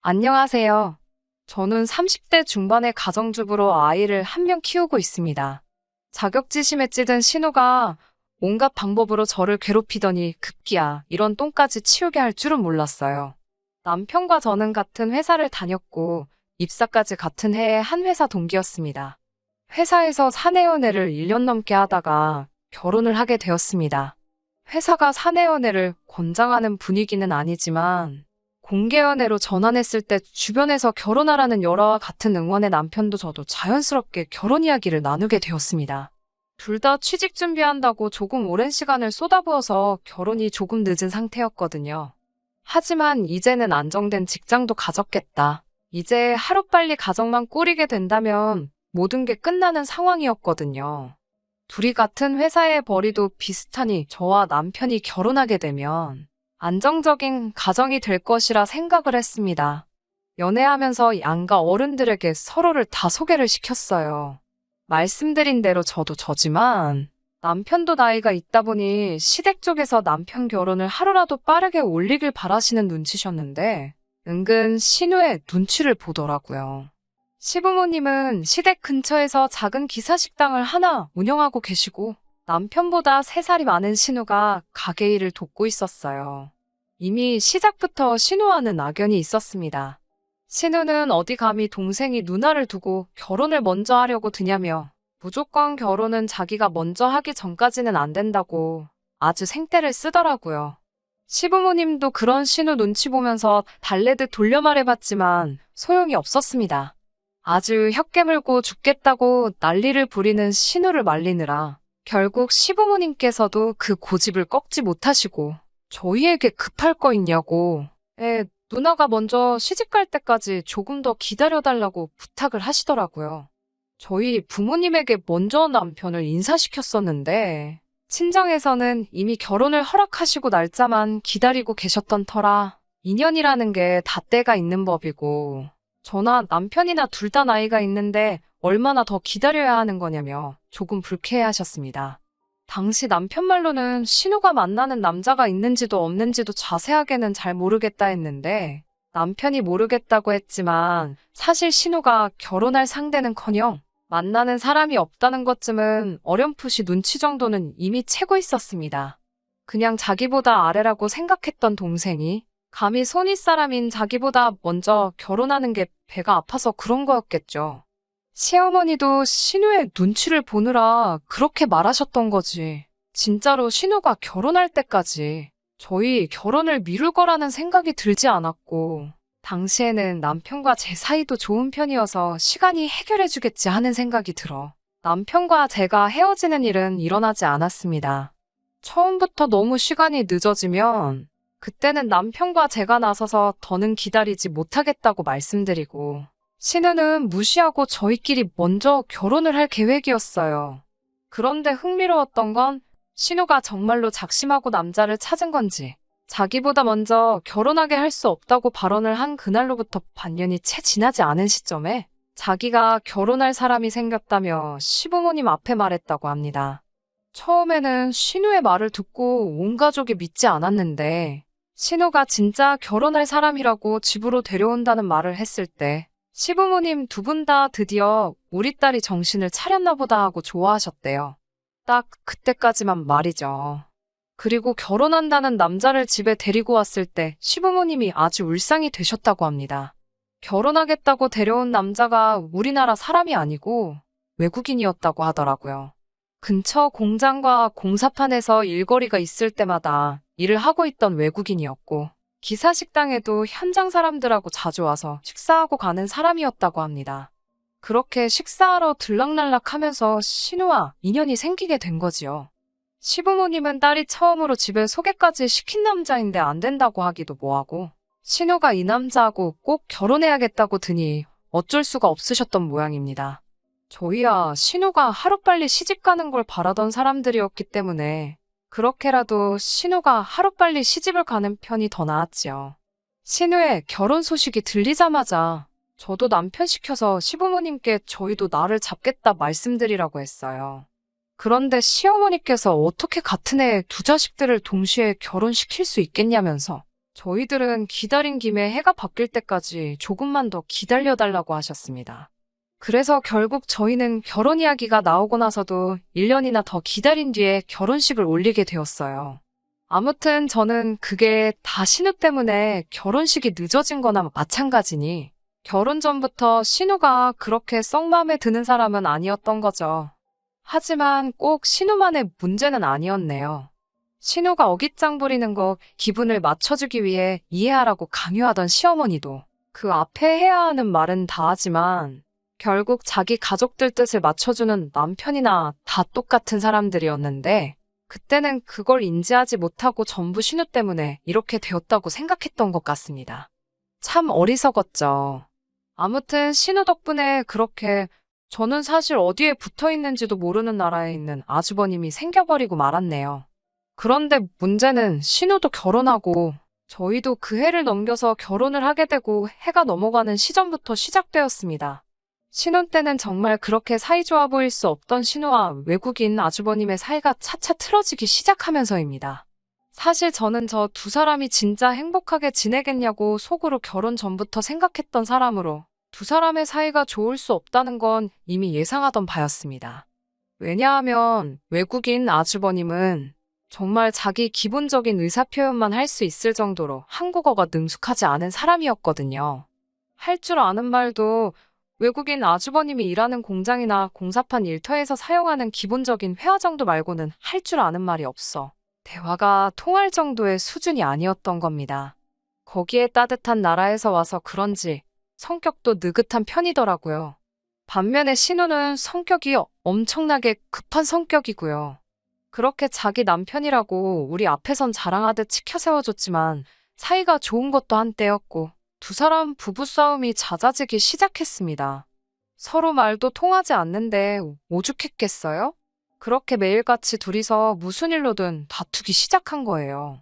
안녕하세요. 저는 30대 중반의 가정주부로 아이를 한 명 키우고 있습니다. 자격지심에 찌든 신우가 온갖 방법으로 저를 괴롭히더니 급기야 이런 똥까지 치우게 할 줄은 몰랐어요. 남편과 저는 같은 회사를 다녔고 입사까지 같은 해에 한 회사 동기였습니다. 회사에서 사내연애를 1년 넘게 하다가 결혼을 하게 되었습니다. 회사가 사내연애를 권장하는 분위기는 아니지만 공개연애로 전환했을 때 주변에서 결혼하라는 열화와 같은 응원에 남편도 저도 자연스럽게 결혼 이야기를 나누게 되었습니다. 둘 다 취직 준비한다고 조금 오랜 시간을 쏟아부어서 결혼이 조금 늦은 상태였거든요. 하지만 이제는 안정된 직장도 가졌겠다. 이제 하루빨리 가정만 꾸리게 된다면 모든 게 끝나는 상황이었거든요. 둘이 같은 회사의 벌이도 비슷하니 저와 남편이 결혼하게 되면 안정적인 가정이 될 것이라 생각을 했습니다. 연애하면서 양가 어른들에게 서로를 다 소개를 시켰어요. 말씀드린 대로 저도 저지만 남편도 나이가 있다 보니 시댁 쪽에서 남편 결혼을 하루라도 빠르게 올리길 바라시는 눈치셨는데 은근 신우의 눈치를 보더라고요. 시부모님은 시댁 근처에서 작은 기사식당을 하나 운영하고 계시고 남편보다 3살이 많은 신우가 가게 일을 돕고 있었어요. 이미 시작부터 신우와는 악연이 있었습니다. 신우는 어디 감히 동생이 누나를 두고 결혼을 먼저 하려고 드냐며 무조건 결혼은 자기가 먼저 하기 전까지는 안 된다고 아주 생떼를 쓰더라고요. 시부모님도 그런 신우 눈치 보면서 달래듯 돌려 말해봤지만 소용이 없었습니다. 아주 혀 깨물고 죽겠다고 난리를 부리는 신우를 말리느라 결국 시부모님께서도 그 고집을 꺾지 못하시고 저희에게 급할 거 있냐고 누나가 먼저 시집갈 때까지 조금 더 기다려달라고 부탁을 하시더라고요. 저희 부모님에게 먼저 남편을 인사시켰었는데 친정에서는 이미 결혼을 허락하시고 날짜만 기다리고 계셨던 터라 인연이라는 게 다 때가 있는 법이고 저나 남편이나 둘 다 나이가 있는데 얼마나 더 기다려야 하는 거냐며 조금 불쾌해하셨습니다. 당시 남편 말로는 신우가 만나는 남자가 있는지도 없는지도 자세하게는 잘 모르겠다 했는데 남편이 모르겠다고 했지만 사실 신우가 결혼할 상대는커녕 만나는 사람이 없다는 것쯤은 어렴풋이 눈치 정도는 이미 채고 있었습니다. 그냥 자기보다 아래라고 생각했던 동생이 감히 손윗사람인 자기보다 먼저 결혼하는 게 배가 아파서 그런 거였겠죠. 시어머니도 신우의 눈치를 보느라 그렇게 말하셨던 거지. 진짜로 신우가 결혼할 때까지 저희 결혼을 미룰 거라는 생각이 들지 않았고 당시에는 남편과 제 사이도 좋은 편이어서 시간이 해결해주겠지 하는 생각이 들어 남편과 제가 헤어지는 일은 일어나지 않았습니다. 처음부터 너무 시간이 늦어지면 그때는 남편과 제가 나서서 더는 기다리지 못하겠다고 말씀드리고 신우는 무시하고 저희끼리 먼저 결혼을 할 계획이었어요. 그런데 흥미로웠던 건 신우가 정말로 작심하고 남자를 찾은 건지 자기보다 먼저 결혼하게 할 수 없다고 발언을 한 그날로부터 반년이 채 지나지 않은 시점에 자기가 결혼할 사람이 생겼다며 시부모님 앞에 말했다고 합니다. 처음에는 신우의 말을 듣고 온 가족이 믿지 않았는데 신우가 진짜 결혼할 사람이라고 집으로 데려온다는 말을 했을 때 시부모님 두 분 다 드디어 우리 딸이 정신을 차렸나 보다 하고 좋아하셨대요. 딱 그때까지만 말이죠. 그리고 결혼한다는 남자를 집에 데리고 왔을 때 시부모님이 아주 울상이 되셨다고 합니다. 결혼하겠다고 데려온 남자가 우리나라 사람이 아니고 외국인이었다고 하더라고요. 근처 공장과 공사판에서 일거리가 있을 때마다 일을 하고 있던 외국인이었고 기사식당에도 현장 사람들하고 자주 와서 식사하고 가는 사람이었다고 합니다. 그렇게 식사하러 들락날락하면서 신우와 인연이 생기게 된 거지요. 시부모님은 딸이 처음으로 집에 소개까지 시킨 남자인데 안 된다고 하기도 뭐하고 신우가 이 남자하고 꼭 결혼해야겠다고 드니 어쩔 수가 없으셨던 모양입니다. 저희야 신우가 하루빨리 시집가는 걸 바라던 사람들이었기 때문에 그렇게라도 신우가 하루빨리 시집을 가는 편이 더 나았지요. 신우의 결혼 소식이 들리자마자 저도 남편 시켜서 시부모님께 저희도 날을 잡겠다 말씀드리라고 했어요. 그런데 시어머니께서 어떻게 같은 해에 두 자식들을 동시에 결혼시킬 수 있겠냐면서 저희들은 기다린 김에 해가 바뀔 때까지 조금만 더 기다려달라고 하셨습니다. 그래서 결국 저희는 결혼 이야기가 나오고 나서도 1년이나 더 기다린 뒤에 결혼식을 올리게 되었어요. 아무튼 저는 그게 다 신우 때문에 결혼식이 늦어진 거나 마찬가지니 결혼 전부터 신우가 그렇게 썩 마음에 드는 사람은 아니었던 거죠. 하지만 꼭 신우만의 문제는 아니었네요. 신우가 어깃장 부리는 거 기분을 맞춰주기 위해 이해하라고 강요하던 시어머니도 그 앞에 해야 하는 말은 다 하지만 결국 자기 가족들 뜻을 맞춰주는 남편이나 다 똑같은 사람들이었는데 그때는 그걸 인지하지 못하고 전부 신우 때문에 이렇게 되었다고 생각했던 것 같습니다. 참 어리석었죠. 아무튼 신우 덕분에 그렇게 저는 사실 어디에 붙어 있는지도 모르는 나라에 있는 아주버님이 생겨버리고 말았네요. 그런데 문제는 신우도 결혼하고 저희도 그 해를 넘겨서 결혼을 하게 되고 해가 넘어가는 시점부터 시작되었습니다. 신혼 때는 정말 그렇게 사이좋아 보일 수 없던 신우와 외국인 아주버님의 사이가 차차 틀어지기 시작하면서입니다. 사실 저는 저 두 사람이 진짜 행복하게 지내겠냐고 속으로 결혼 전부터 생각했던 사람으로 두 사람의 사이가 좋을 수 없다는 건 이미 예상하던 바였습니다. 왜냐하면 외국인 아주버님은 정말 자기 기본적인 의사표현만 할 수 있을 정도로 한국어가 능숙하지 않은 사람이었거든요. 할 줄 아는 말도 외국인 아주버님이 일하는 공장이나 공사판 일터에서 사용하는 기본적인 회화 정도 말고는 할 줄 아는 말이 없어 대화가 통할 정도의 수준이 아니었던 겁니다. 거기에 따뜻한 나라에서 와서 그런지 성격도 느긋한 편이더라고요. 반면에 신우는 성격이 엄청나게 급한 성격이고요. 그렇게 자기 남편이라고 우리 앞에선 자랑하듯 치켜 세워줬지만 사이가 좋은 것도 한때였고 두 사람 부부싸움이 잦아지기 시작했습니다. 서로 말도 통하지 않는데 오죽했겠어요? 그렇게 매일같이 둘이서 무슨 일로든 다투기 시작한 거예요.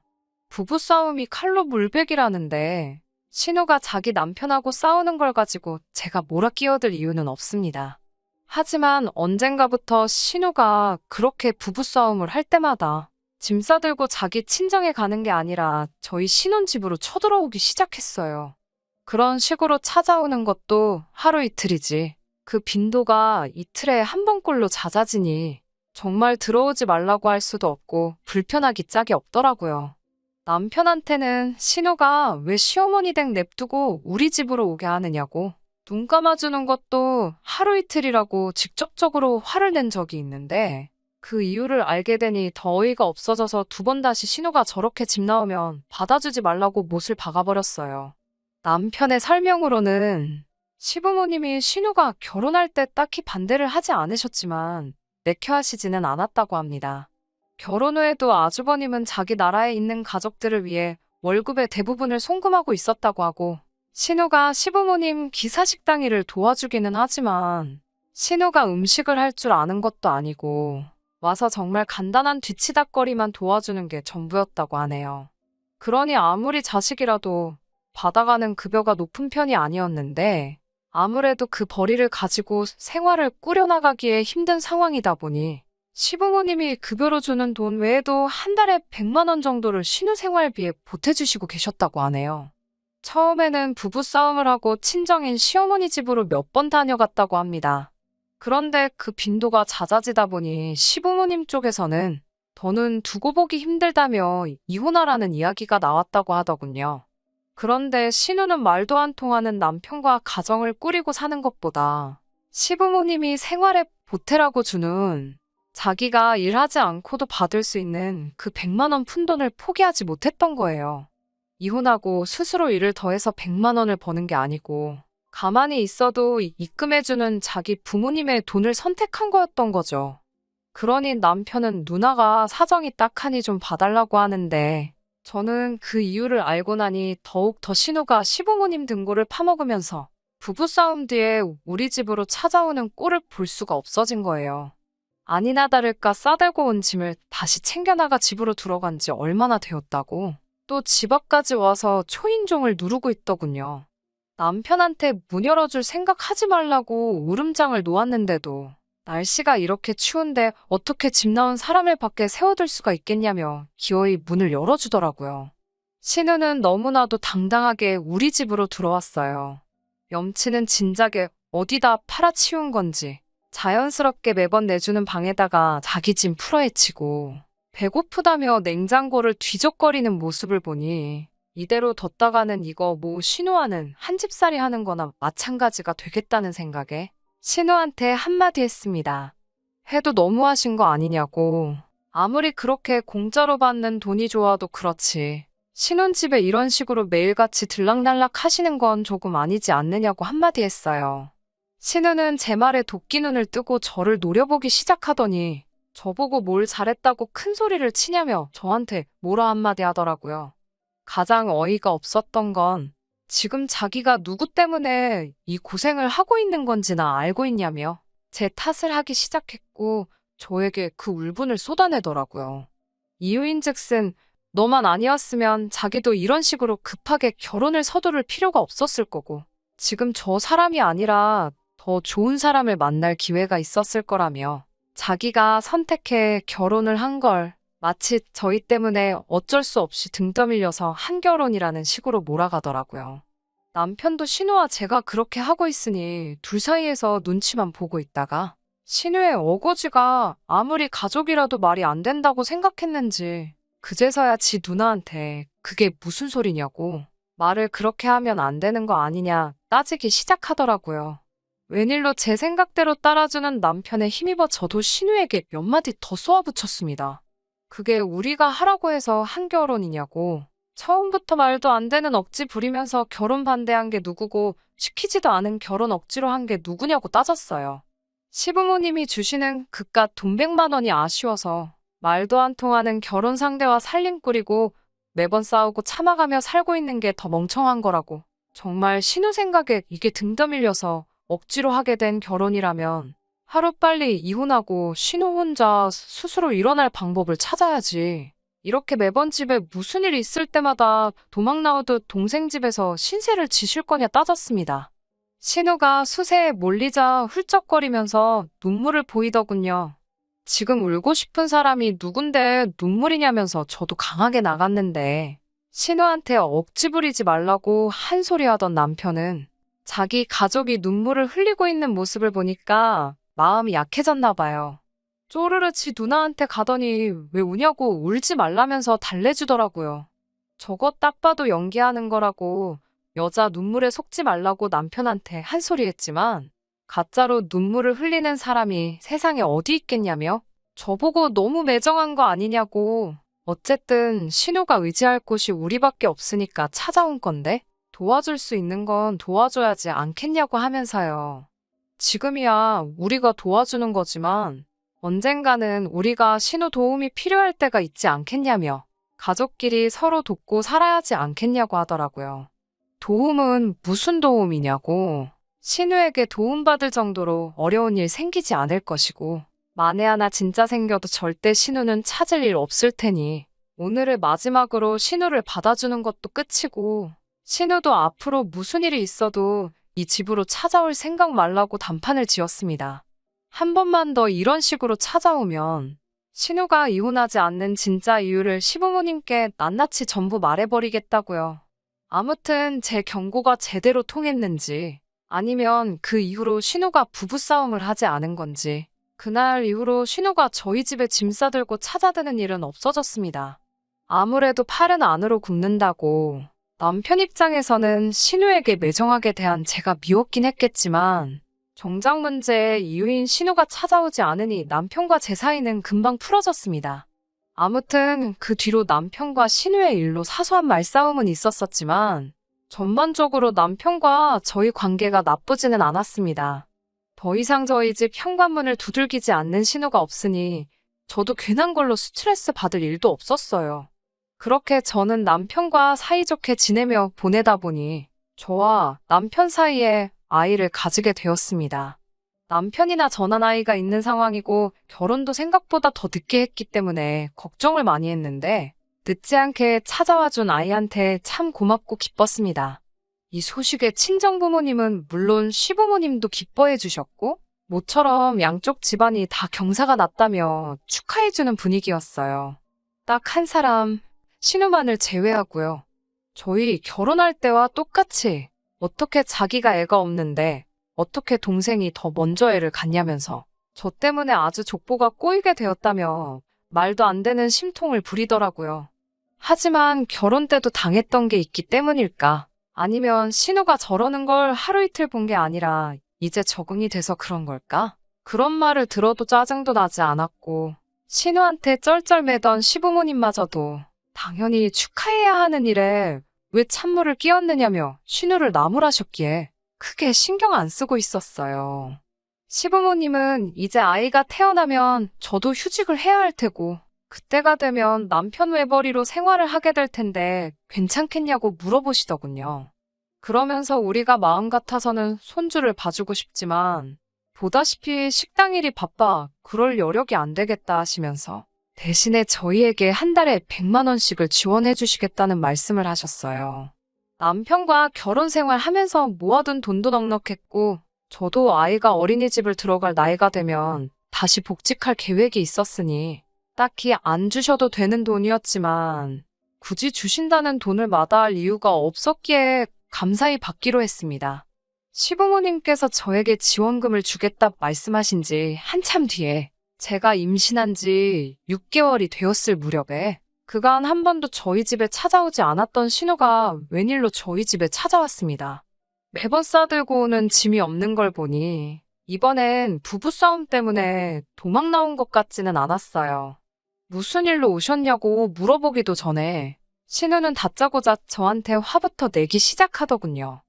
부부싸움이 칼로 물베기라는데 신우가 자기 남편하고 싸우는 걸 가지고 제가 뭐라 끼어들 이유는 없습니다. 하지만 언젠가부터 신우가 그렇게 부부싸움을 할 때마다 짐 싸들고 자기 친정에 가는 게 아니라 저희 신혼집으로 쳐들어오기 시작했어요. 그런 식으로 찾아오는 것도 하루 이틀이지. 그 빈도가 이틀에 한 번꼴로 잦아지니 정말 들어오지 말라고 할 수도 없고 불편하기 짝이 없더라고요. 남편한테는 신우가 왜 시어머니 댁 냅두고 우리 집으로 오게 하느냐고 눈 감아주는 것도 하루 이틀이라고 직접적으로 화를 낸 적이 있는데 그 이유를 알게 되니 더 어이가 없어져서 두 번 다시 신우가 저렇게 집 나오면 받아주지 말라고 못을 박아버렸어요. 남편의 설명으로는 시부모님이 신우가 결혼할 때 딱히 반대를 하지 않으셨지만 내켜하시지는 않았다고 합니다. 결혼 후에도 아주버님은 자기 나라에 있는 가족들을 위해 월급의 대부분을 송금하고 있었다고 하고 신우가 시부모님 기사식당 일을 도와주기는 하지만 신우가 음식을 할 줄 아는 것도 아니고 와서 정말 간단한 뒤치다꺼리만 도와주는 게 전부였다고 하네요. 그러니 아무리 자식이라도 받아가는 급여가 높은 편이 아니었는데 아무래도 그 벌이를 가지고 생활을 꾸려나가기에 힘든 상황이다 보니 시부모님이 급여로 주는 돈 외에도 한 달에 100만 원 정도를 신우 생활비에 보태주시고 계셨다고 하네요. 처음에는 부부싸움을 하고 친정인 시어머니 집으로 몇 번 다녀갔다고 합니다. 그런데 그 빈도가 잦아지다 보니 시부모님 쪽에서는 더는 두고 보기 힘들다며 이혼하라는 이야기가 나왔다고 하더군요. 그런데 신우는 말도 안 통하는 남편과 가정을 꾸리고 사는 것보다 시부모님이 생활에 보태라고 주는 자기가 일하지 않고도 받을 수 있는 그 100만 원 푼돈을 포기하지 못했던 거예요. 이혼하고 스스로 일을 더해서 100만 원을 버는 게 아니고 가만히 있어도 입금해주는 자기 부모님의 돈을 선택한 거였던 거죠. 그러니 남편은 누나가 사정이 딱하니 좀 봐달라고 하는데 저는 그 이유를 알고 나니 더욱 더 신우가 시부모님 등골을 파먹으면서 부부싸움 뒤에 우리 집으로 찾아오는 꼴을 볼 수가 없어진 거예요. 아니나 다를까 싸들고 온 짐을 다시 챙겨나가 집으로 들어간 지 얼마나 되었다고 또 집 앞까지 와서 초인종을 누르고 있더군요. 남편한테 문 열어줄 생각하지 말라고 울음장을 놓았는데도 날씨가 이렇게 추운데 어떻게 집 나온 사람을 밖에 세워둘 수가 있겠냐며 기어이 문을 열어주더라고요. 신우는 너무나도 당당하게 우리 집으로 들어왔어요. 염치는 진작에 어디다 팔아치운 건지 자연스럽게 매번 내주는 방에다가 자기 짐 풀어헤치고 배고프다며 냉장고를 뒤적거리는 모습을 보니 이대로 뒀다가는 이거 뭐 신우와는 한 집살이 하는 거나 마찬가지가 되겠다는 생각에 신우한테 한마디 했습니다. 해도 너무하신 거 아니냐고. 아무리 그렇게 공짜로 받는 돈이 좋아도 그렇지. 신혼집에 이런 식으로 매일같이 들락날락 하시는 건 조금 아니지 않느냐고 한마디 했어요. 신우는 제 말에 도끼눈을 뜨고 저를 노려보기 시작하더니 저보고 뭘 잘했다고 큰 소리를 치냐며 저한테 뭐라 한마디 하더라고요. 가장 어이가 없었던 건 지금 자기가 누구 때문에 이 고생을 하고 있는 건지나 알고 있냐며 제 탓을 하기 시작했고 저에게 그 울분을 쏟아내더라고요. 이유인즉슨 너만 아니었으면 자기도 이런 식으로 급하게 결혼을 서두를 필요가 없었을 거고 지금 저 사람이 아니라 더 좋은 사람을 만날 기회가 있었을 거라며 자기가 선택해 결혼을 한 걸 마치 저희 때문에 어쩔 수 없이 등 떠밀려서 한 결혼이라는 식으로 몰아가더라고요. 남편도 신우와 제가 그렇게 하고 있으니 둘 사이에서 눈치만 보고 있다가 신우의 어거지가 아무리 가족이라도 말이 안 된다고 생각했는지 그제서야 지 누나한테 그게 무슨 소리냐고 말을 그렇게 하면 안 되는 거 아니냐 따지기 시작하더라고요. 웬일로 제 생각대로 따라주는 남편에 힘입어 저도 신우에게 몇 마디 더 쏘아붙였습니다. 그게 우리가 하라고 해서 한 결혼이냐고. 처음부터 말도 안 되는 억지 부리면서 결혼 반대한 게 누구고 시키지도 않은 결혼 억지로 한 게 누구냐고 따졌어요. 시부모님이 주시는 그깟 돈 100만 원이 아쉬워서 말도 안 통하는 결혼 상대와 살림꾼이고 매번 싸우고 참아가며 살고 있는 게 더 멍청한 거라고. 정말 신우 생각에 이게 등 떠밀려서 억지로 하게 된 결혼이라면 하루빨리 이혼하고 신우 혼자 스스로 일어날 방법을 찾아야지. 이렇게 매번 집에 무슨 일이 있을 때마다 도망 나오듯 동생 집에서 신세를 지실 거냐 따졌습니다. 신우가 수세에 몰리자 훌쩍거리면서 눈물을 보이더군요. 지금 울고 싶은 사람이 누군데 눈물이냐면서 저도 강하게 나갔는데 신우한테 억지 부리지 말라고 한 소리 하던 남편은 자기 가족이 눈물을 흘리고 있는 모습을 보니까 마음이 약해졌나 봐요. 쪼르르 지 누나한테 가더니 왜 우냐고 울지 말라면서 달래주더라고요. 저거 딱 봐도 연기하는 거라고 여자 눈물에 속지 말라고 남편한테 한 소리 했지만 가짜로 눈물을 흘리는 사람이 세상에 어디 있겠냐며 저보고 너무 매정한 거 아니냐고. 어쨌든 신우가 의지할 곳이 우리밖에 없으니까 찾아온 건데 도와줄 수 있는 건 도와줘야지 않겠냐고 하면서요. 지금이야 우리가 도와주는 거지만 언젠가는 우리가 신우 도움이 필요할 때가 있지 않겠냐며 가족끼리 서로 돕고 살아야지 않겠냐고 하더라고요. 도움은 무슨 도움이냐고. 신우에게 도움받을 정도로 어려운 일 생기지 않을 것이고 만에 하나 진짜 생겨도 절대 신우는 찾을 일 없을 테니 오늘을 마지막으로 신우를 받아주는 것도 끝이고 신우도 앞으로 무슨 일이 있어도 이 집으로 찾아올 생각 말라고 단판을 지었습니다. 한 번만 더 이런 식으로 찾아오면 신우가 이혼하지 않는 진짜 이유를 시부모님께 낱낱이 전부 말해버리겠다고요. 아무튼 제 경고가 제대로 통했는지 아니면 그 이후로 신우가 부부싸움을 하지 않은 건지 그날 이후로 신우가 저희 집에 짐 싸들고 찾아드는 일은 없어졌습니다. 아무래도 팔은 안으로 굽는다고 남편 입장에서는 신우에게 매정하게 대한 제가 미웠긴 했겠지만 정작 문제의 이유인 신우가 찾아오지 않으니 남편과 제 사이는 금방 풀어졌습니다. 아무튼 그 뒤로 남편과 신우의 일로 사소한 말싸움은 있었었지만 전반적으로 남편과 저희 관계가 나쁘지는 않았습니다. 더 이상 저희 집 현관문을 두들기지 않는 신우가 없으니 저도 괜한 걸로 스트레스 받을 일도 없었어요. 그렇게 저는 남편과 사이좋게 지내며 보내다 보니 저와 남편 사이에 아이를 가지게 되었습니다. 남편이나 저나 아이가 있는 상황이고 결혼도 생각보다 더 늦게 했기 때문에 걱정을 많이 했는데 늦지 않게 찾아와준 아이한테 참 고맙고 기뻤습니다. 이 소식에 친정부모님은 물론 시부모님도 기뻐해 주셨고 모처럼 양쪽 집안이 다 경사가 났다며 축하해주는 분위기였어요. 딱 한 사람, 신우만을 제외하고요. 저희 결혼할 때와 똑같이 어떻게 자기가 애가 없는데 어떻게 동생이 더 먼저 애를 갖냐면서 저 때문에 아주 족보가 꼬이게 되었다며 말도 안 되는 심통을 부리더라고요. 하지만 결혼 때도 당했던 게 있기 때문일까? 아니면 신우가 저러는 걸 하루 이틀 본 게 아니라 이제 적응이 돼서 그런 걸까? 그런 말을 들어도 짜증도 나지 않았고 신우한테 쩔쩔매던 시부모님마저도 당연히 축하해야 하는 일에 왜 찬물을 끼얹느냐며 신우를 나무라셨기에 크게 신경 안 쓰고 있었어요. 시부모님은 이제 아이가 태어나면 저도 휴직을 해야 할 테고 그때가 되면 남편 외벌이로 생활을 하게 될 텐데 괜찮겠냐고 물어보시더군요. 그러면서 우리가 마음 같아서는 손주를 봐주고 싶지만 보다시피 식당 일이 바빠 그럴 여력이 안 되겠다 하시면서 대신에 저희에게 한 달에 100만 원씩을 지원해 주시겠다는 말씀을 하셨어요. 남편과 결혼 생활 하면서 모아둔 돈도 넉넉했고 저도 아이가 어린이집을 들어갈 나이가 되면 다시 복직할 계획이 있었으니 딱히 안 주셔도 되는 돈이었지만 굳이 주신다는 돈을 마다할 이유가 없었기에 감사히 받기로 했습니다. 시부모님께서 저에게 지원금을 주겠다 말씀하신 지 한참 뒤에 제가 임신한 지 6개월이 되었을 무렵에 그간 한 번도 저희 집에 찾아오지 않았던 신우가 웬일로 저희 집에 찾아왔습니다. 매번 싸들고 오는 짐이 없는 걸 보니 이번엔 부부싸움 때문에 도망 나온 것 같지는 않았어요. 무슨 일로 오셨냐고 물어보기도 전에 신우는 다짜고짜 저한테 화부터 내기 시작하더군요.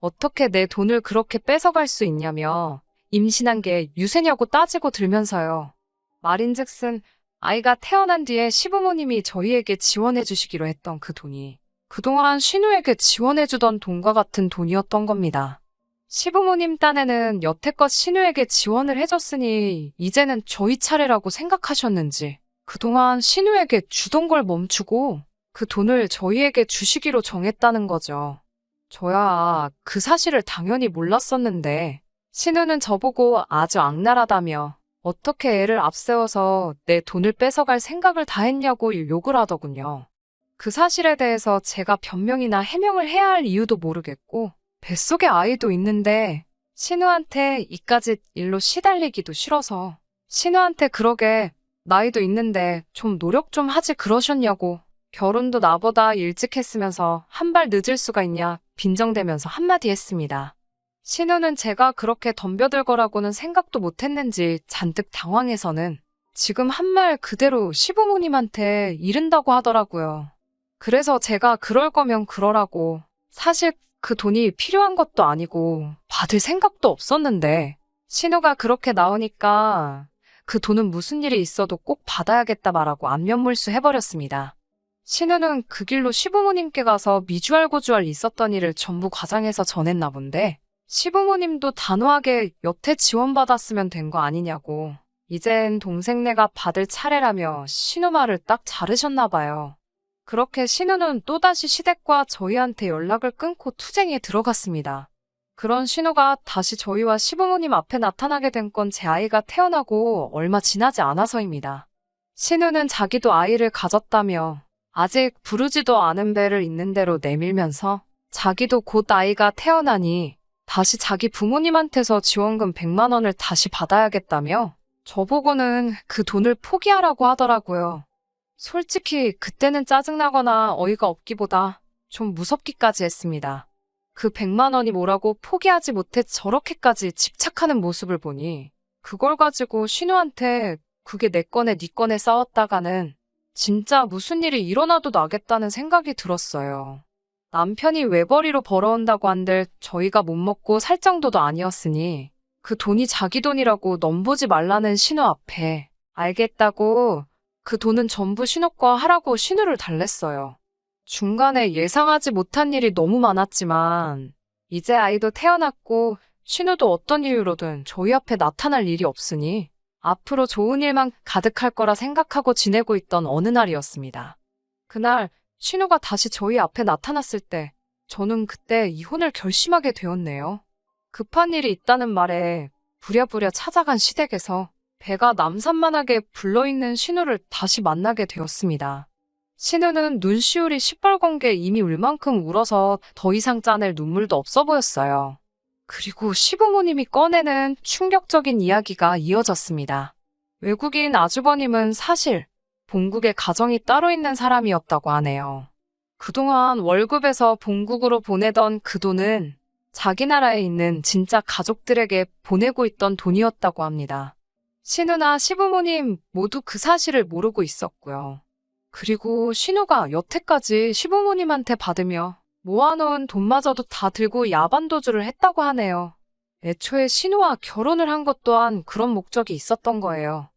어떻게 내 돈을 그렇게 뺏어갈 수 있냐며 임신한 게 유세냐고 따지고 들면서요. 말인즉슨 아이가 태어난 뒤에 시부모님이 저희에게 지원해 주시기로 했던 그 돈이 그동안 신우에게 지원해 주던 돈과 같은 돈이었던 겁니다. 시부모님 딴에는 여태껏 신우에게 지원을 해줬으니 이제는 저희 차례라고 생각하셨는지 그동안 신우에게 주던 걸 멈추고 그 돈을 저희에게 주시기로 정했다는 거죠. 저야 그 사실을 당연히 몰랐었는데 신우는 저보고 아주 악랄하다며 어떻게 애를 앞세워서 내 돈을 뺏어갈 생각을 다 했냐고 욕을 하더군요. 그 사실에 대해서 제가 변명이나 해명을 해야 할 이유도 모르겠고 뱃속에 아이도 있는데 신우한테 이까짓 일로 시달리기도 싫어서 신우한테 그러게 나이도 있는데 좀 노력 좀 하지 그러셨냐고 결혼도 나보다 일찍 했으면서 한 발 늦을 수가 있냐 빈정대면서 한마디 했습니다. 신우는 제가 그렇게 덤벼들 거라고는 생각도 못했는지 잔뜩 당황해서는 지금 한 말 그대로 시부모님한테 이른다고 하더라고요. 그래서 제가 그럴 거면 그러라고 사실 그 돈이 필요한 것도 아니고 받을 생각도 없었는데 신우가 그렇게 나오니까 그 돈은 무슨 일이 있어도 꼭 받아야겠다 말하고 안면몰수 해버렸습니다. 신우는 그 길로 시부모님께 가서 미주알고주알 있었던 일을 전부 과장해서 전했나 본데 시부모님도 단호하게 여태 지원받았으면 된 거 아니냐고 이젠 동생네가 받을 차례라며 신우 말을 딱 자르셨나 봐요. 그렇게 신우는 또다시 시댁과 저희한테 연락을 끊고 투쟁에 들어갔습니다. 그런 신우가 다시 저희와 시부모님 앞에 나타나게 된 건 제 아이가 태어나고 얼마 지나지 않아서입니다. 신우는 자기도 아이를 가졌다며 아직 부르지도 않은 배를 있는 대로 내밀면서 자기도 곧 아이가 태어나니 다시 자기 부모님한테서 지원금 100만 원을 다시 받아야겠다며 저보고는 그 돈을 포기하라고 하더라고요. 솔직히 그때는 짜증나거나 어이가 없기보다 좀 무섭기까지 했습니다. 그 100만 원이 뭐라고 포기하지 못해 저렇게까지 집착하는 모습을 보니 그걸 가지고 신우한테 그게 내 거네 네 거네 싸웠다가는 진짜 무슨 일이 일어나도 나겠다는 생각이 들었어요. 남편이 외벌이로 벌어온다고 한들 저희가 못 먹고 살 정도도 아니었으니 그 돈이 자기 돈이라고 넘보지 말라는 신우 앞에 알겠다고 그 돈은 전부 신우 거 하라고 신우를 달랬어요. 중간에 예상하지 못한 일이 너무 많았지만 이제 아이도 태어났고 신우도 어떤 이유로든 저희 앞에 나타날 일이 없으니 앞으로 좋은 일만 가득할 거라 생각하고 지내고 있던 어느 날이었습니다. 그날 신우가 다시 저희 앞에 나타났을 때 저는 그때 이혼을 결심하게 되었네요. 급한 일이 있다는 말에 부랴부랴 찾아간 시댁에서 배가 남산만하게 불러있는 신우를 다시 만나게 되었습니다. 신우는 눈시울이 시뻘건 게 이미 울 만큼 울어서 더 이상 짜낼 눈물도 없어 보였어요. 그리고 시부모님이 꺼내는 충격적인 이야기가 이어졌습니다. 외국인 아주버님은 사실 본국에 가정이 따로 있는 사람이었다고 하네요. 그동안 월급에서 본국으로 보내던 그 돈은 자기 나라에 있는 진짜 가족들에게 보내고 있던 돈이었다고 합니다. 신우나 시부모님 모두 그 사실을 모르고 있었고요. 그리고 신우가 여태까지 시부모님한테 받으며 모아놓은 돈마저도 다 들고 야반도주를 했다고 하네요. 애초에 신우와 결혼을 한 것 또한 그런 목적이 있었던 거예요.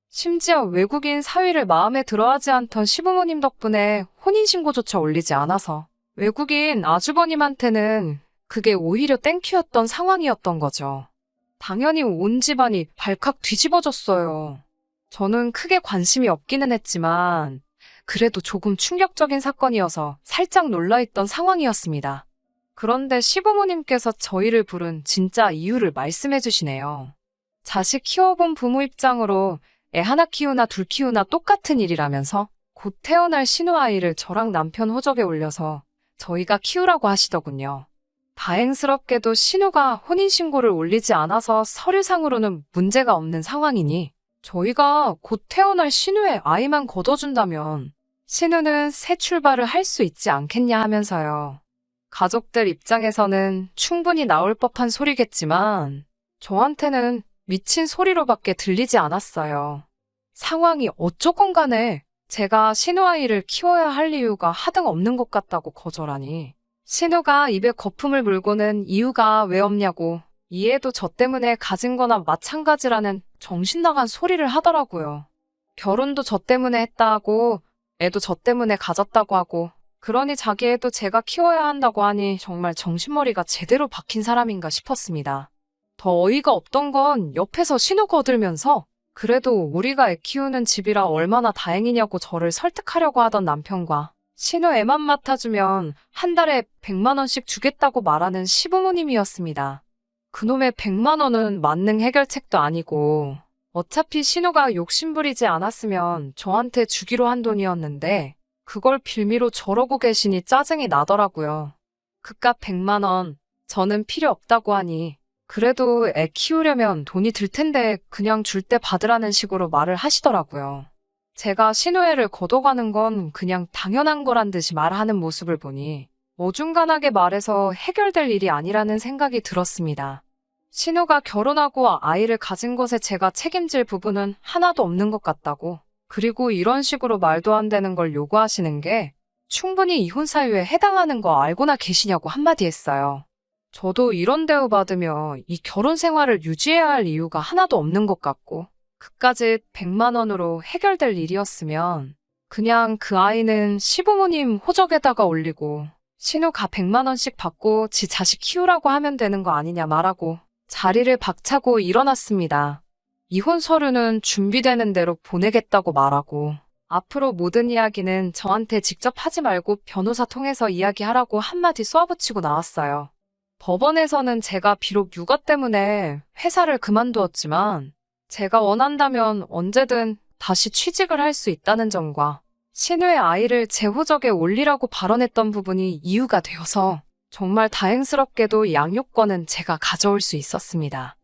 심지어 외국인 사위를 마음에 들어하지 않던 시부모님 덕분에 혼인신고조차 올리지 않아서 외국인 아주버님한테는 그게 오히려 땡큐였던 상황이었던 거죠. 당연히 온 집안이 발칵 뒤집어졌어요. 저는 크게 관심이 없기는 했지만 그래도 조금 충격적인 사건이어서 살짝 놀라있던 상황이었습니다. 그런데 시부모님께서 저희를 부른 진짜 이유를 말씀해 주시네요. 자식 키워본 부모 입장으로 애 하나 키우나 둘 키우나 똑같은 일이라면서 곧 태어날 신우 아이를 저랑 남편 호적에 올려서 저희가 키우라고 하시더군요. 다행스럽게도 신우가 혼인신고를 올리지 않아서 서류상으로는 문제가 없는 상황이니 저희가 곧 태어날 신우의 아이만 거둬준다면 신우는 새 출발을 할 수 있지 않겠냐 하면서요. 가족들 입장에서는 충분히 나올 법한 소리겠지만 저한테는 미친 소리로밖에 들리지 않았어요. 상황이 어쩌건 간에 제가 신우 아이를 키워야 할 이유가 하등 없는 것 같다고 거절하니 신우가 입에 거품을 물고는 이유가 왜 없냐고 이해도 저 때문에 가진 거나 마찬가지라는 정신 나간 소리를 하더라고요. 결혼도 저 때문에 했다 하고 애도 저 때문에 가졌다고 하고 그러니 자기 애도 제가 키워야 한다고 하니 정말 정신머리가 제대로 박힌 사람인가 싶었습니다. 더 어이가 없던 건 옆에서 신우 거들면서 그래도 우리가 애 키우는 집이라 얼마나 다행이냐고 저를 설득하려고 하던 남편과 신우 애만 맡아주면 한 달에 100만 원씩 주겠다고 말하는 시부모님이었습니다. 그놈의 100만 원은 만능 해결책도 아니고 어차피 신우가 욕심부리지 않았으면 저한테 주기로 한 돈이었는데 그걸 빌미로 저러고 계시니 짜증이 나더라고요. 그깟 100만 원 저는 필요 없다고 하니 그래도 애 키우려면 돈이 들 텐데 그냥 줄 때 받으라는 식으로 말을 하시더라고요. 제가 신우애를 거둬가는 건 그냥 당연한 거란 듯이 말하는 모습을 보니 어중간하게 말해서 해결될 일이 아니라는 생각이 들었습니다. 신우가 결혼하고 아이를 가진 것에 제가 책임질 부분은 하나도 없는 것 같다고. 그리고 이런 식으로 말도 안 되는 걸 요구하시는 게 충분히 이혼 사유에 해당하는 거 알고나 계시냐고 한마디 했어요. 저도 이런 대우받으며 이 결혼 생활을 유지해야 할 이유가 하나도 없는 것 같고 그까짓 100만 원으로 해결될 일이었으면 그냥 그 아이는 시부모님 호적에다가 올리고 신우가 100만 원씩 받고 지 자식 키우라고 하면 되는 거 아니냐 말하고 자리를 박차고 일어났습니다. 이혼 서류는 준비되는 대로 보내겠다고 말하고 앞으로 모든 이야기는 저한테 직접 하지 말고 변호사 통해서 이야기하라고 한마디 쏘아붙이고 나왔어요. 법원에서는 제가 비록 육아 때문에 회사를 그만두었지만 제가 원한다면 언제든 다시 취직을 할 수 있다는 점과 신우의 아이를 제 호적에 올리라고 발언했던 부분이 이유가 되어서 정말 다행스럽게도 양육권은 제가 가져올 수 있었습니다.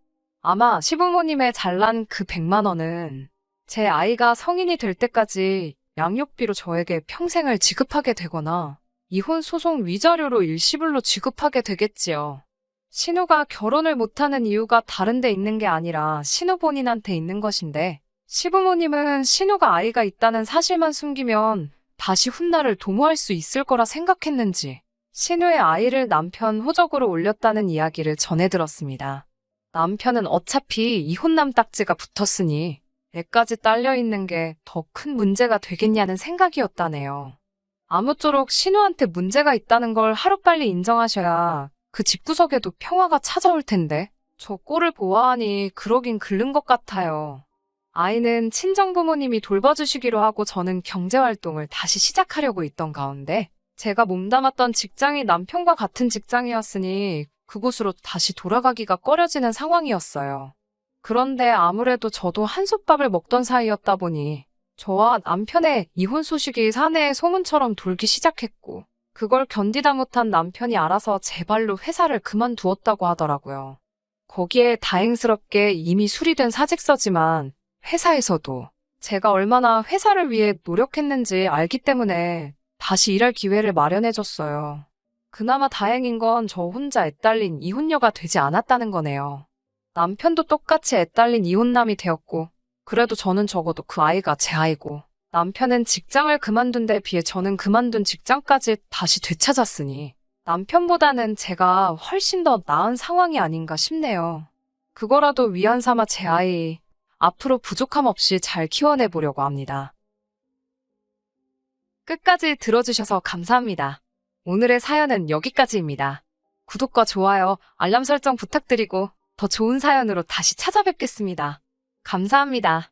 아마 시부모님의 잘난 그 100만 원은 제 아이가 성인이 될 때까지 양육비로 저에게 평생을 지급하게 되거나 이혼 소송 위자료로 일시불로 지급하게 되겠지요. 신우가 결혼을 못하는 이유가 다른 데 있는 게 아니라 신우 본인한테 있는 것인데 시부모님은 신우가 아이가 있다는 사실만 숨기면 다시 훗날을 도모할 수 있을 거라 생각했는지 신우의 아이를 남편 호적으로 올렸다는 이야기를 전해 들었습니다. 남편은 어차피 이혼남 딱지가 붙었으니 애까지 딸려있는 게 더 큰 문제가 되겠냐는 생각이었다네요. 아무쪼록 신우한테 문제가 있다는 걸 하루빨리 인정하셔야 그 집구석에도 평화가 찾아올 텐데 저 꼴을 보아하니 그러긴 글른 것 같아요. 아이는 친정부모님이 돌봐주시기로 하고 저는 경제활동을 다시 시작하려고 있던 가운데 제가 몸담았던 직장이 남편과 같은 직장이었으니 그곳으로 다시 돌아가기가 꺼려지는 상황이었어요. 그런데 아무래도 저도 한솥밥을 먹던 사이였다 보니 저와 남편의 이혼 소식이 사내에 소문처럼 돌기 시작했고, 그걸 견디다 못한 남편이 알아서 제 발로 회사를 그만두었다고 하더라고요. 거기에 다행스럽게 이미 수리된 사직서지만 회사에서도 제가 얼마나 회사를 위해 노력했는지 알기 때문에 다시 일할 기회를 마련해줬어요. 그나마 다행인 건 저 혼자 애딸린 이혼녀가 되지 않았다는 거네요. 남편도 똑같이 애딸린 이혼남이 되었고, 그래도 저는 적어도 그 아이가 제 아이고, 남편은 직장을 그만둔 데 비해 저는 그만둔 직장까지 다시 되찾았으니, 남편보다는 제가 훨씬 더 나은 상황이 아닌가 싶네요. 그거라도 위안 삼아 제 아이, 앞으로 부족함 없이 잘 키워내보려고 합니다. 끝까지 들어주셔서 감사합니다. 오늘의 사연은 여기까지입니다. 구독과 좋아요, 알람 설정 부탁드리고 더 좋은 사연으로 다시 찾아뵙겠습니다. 감사합니다.